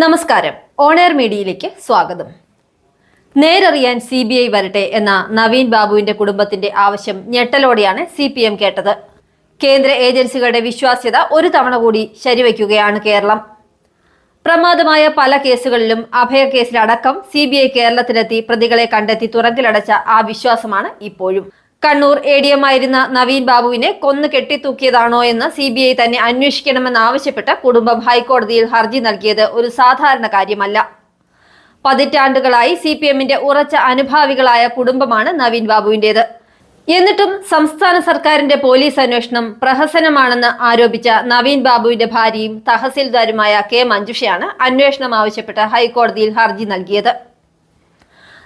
നമസ്കാരം. ഓൺ-എയർ മീഡിയയിലേക്ക് സ്വാഗതം. നേരറിയാൻ CBI വരട്ടെ എന്ന നവീൻ ബാബുവിന്റെ കുടുംബത്തിന്റെ ആവശ്യം ഞെട്ടലോടെയാണ് CPM കേട്ടത്. കേന്ദ്ര ഏജൻസികളുടെ വിശ്വാസ്യത ഒരു തവണ കൂടി ശരിവയ്ക്കുകയാണ് കേരളം. പ്രമാദമായ പല കേസുകളിലും അഭയക്കേസിലടക്കം CBI കേരളത്തിലെത്തി പ്രതികളെ കണ്ടെത്തി തുറങ്കിലടച്ച ആ വിശ്വാസമാണ് ഇപ്പോഴും. കണ്ണൂർ ADM ആയിരുന്ന നവീൻ ബാബുവിനെ കൊന്നു കെട്ടിത്തൂക്കിയതാണോ എന്ന് CBI തന്നെ അന്വേഷിക്കണമെന്നാവശ്യപ്പെട്ട് കുടുംബം ഹൈക്കോടതിയിൽ ഹർജി നൽകിയത് ഒരു സാധാരണ കാര്യമല്ല. പതിറ്റാണ്ടുകളായി CPMന്റെ ഉറച്ച അനുഭാവികളായ കുടുംബമാണ് നവീൻ ബാബുവിന്റേത്. എന്നിട്ടും സംസ്ഥാന സർക്കാരിന്റെ പോലീസ് അന്വേഷണം പ്രഹസനമാണെന്ന് ആരോപിച്ച നവീൻ ബാബുവിന്റെ ഭാര്യയും തഹസിൽദാരുമായ K മഞ്ജുഷയാണ് അന്വേഷണം ആവശ്യപ്പെട്ട് ഹൈക്കോടതിയിൽ ഹർജി നൽകിയത്.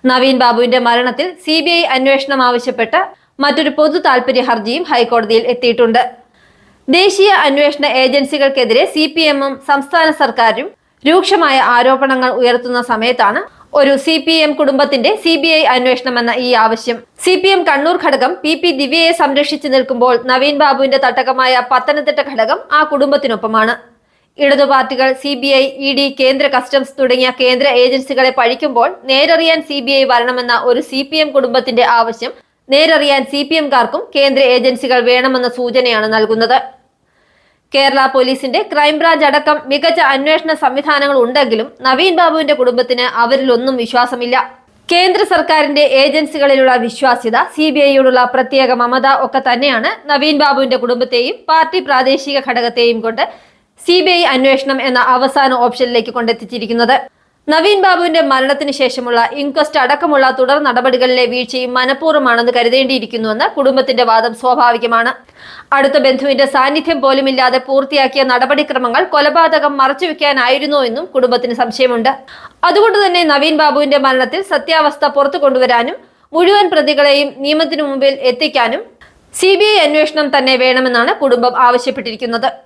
നവീൻ ബാബുവിന്റെ മരണത്തിൽ CBI അന്വേഷണം ആവശ്യപ്പെട്ട് മറ്റൊരു പൊതു താൽപര്യ ഹർജിയും ഹൈക്കോടതിയിൽ എത്തിയിട്ടുണ്ട്. ദേശീയ അന്വേഷണ ഏജൻസികൾക്കെതിരെ CPMഉം സംസ്ഥാന സർക്കാരും രൂക്ഷമായ ആരോപണങ്ങൾ ഉയർത്തുന്ന സമയത്താണ് ഒരു CPM കുടുംബത്തിന്റെ CBI അന്വേഷണം എന്ന ഈ ആവശ്യം. CPM കണ്ണൂർ ഘടകം PP ദിവ്യയെ സംരക്ഷിച്ചു നിൽക്കുമ്പോൾ നവീൻ ബാബുവിന്റെ തട്ടകമായ പത്തനംതിട്ട ഘടകം ആ കുടുംബത്തിനൊപ്പമാണ്. ഇടതു പാർട്ടികൾ CBI, ED, കേന്ദ്ര കസ്റ്റംസ് തുടങ്ങിയ കേന്ദ്ര ഏജൻസികളെ പഴിക്കുമ്പോൾ നേരറിയാൻ CBI വരണമെന്ന ഒരു CPM കുടുംബത്തിന്റെ ആവശ്യം നേരറിയാൻ CPMകാർക്കും കേന്ദ്ര ഏജൻസികൾ വേണമെന്ന സൂചനയാണ് നൽകുന്നത്. കേരള പോലീസിന്റെ ക്രൈംബ്രാഞ്ച് അടക്കം മികച്ച അന്വേഷണ സംവിധാനങ്ങൾ ഉണ്ടെങ്കിലും നവീൻ ബാബുവിന്റെ കുടുംബത്തിന് അവരിലൊന്നും വിശ്വാസമില്ല. കേന്ദ്ര സർക്കാരിന്റെ ഏജൻസികളിലുള്ള വിശ്വാസ്യത, CBIയോടുള്ള പ്രത്യേക മമത ഒക്കെ തന്നെയാണ് നവീൻ ബാബുവിന്റെ കുടുംബത്തെയും പാർട്ടി പ്രാദേശിക ഘടകത്തെയും കൊണ്ട് CBI അന്വേഷണം എന്ന അവസാന ഓപ്ഷനിലേക്ക് കൊണ്ടെത്തിച്ചിരിക്കുന്നത്. നവീൻ ബാബുവിന്റെ മരണത്തിന് ശേഷമുള്ള ഇൻക്വസ്റ്റ് അടക്കമുള്ള തുടർ നടപടികളിലെ വീഴ്ചയും മനഃപൂർവ്വമാണെന്ന് കരുതേണ്ടിയിരിക്കുന്നുവെന്ന് കുടുംബത്തിന്റെ വാദം സ്വാഭാവികമാണ്. അടുത്ത ബന്ധുവിന്റെ സാന്നിധ്യം പോലുമില്ലാതെ പൂർത്തിയാക്കിയ നടപടിക്രമങ്ങൾ കൊലപാതകം മറച്ചുവെക്കാനായിരുന്നോ എന്നും കുടുംബത്തിന് സംശയമുണ്ട്. അതുകൊണ്ട് തന്നെ നവീൻ ബാബുവിന്റെ മരണത്തിൽ സത്യാവസ്ഥ പുറത്തു കൊണ്ടുവരാനും മുഴുവൻ പ്രതികളെയും നിയമത്തിനു മുമ്പിൽ എത്തിക്കാനും CBI അന്വേഷണം തന്നെ വേണമെന്നാണ് കുടുംബം ആവശ്യപ്പെട്ടിരിക്കുന്നത്.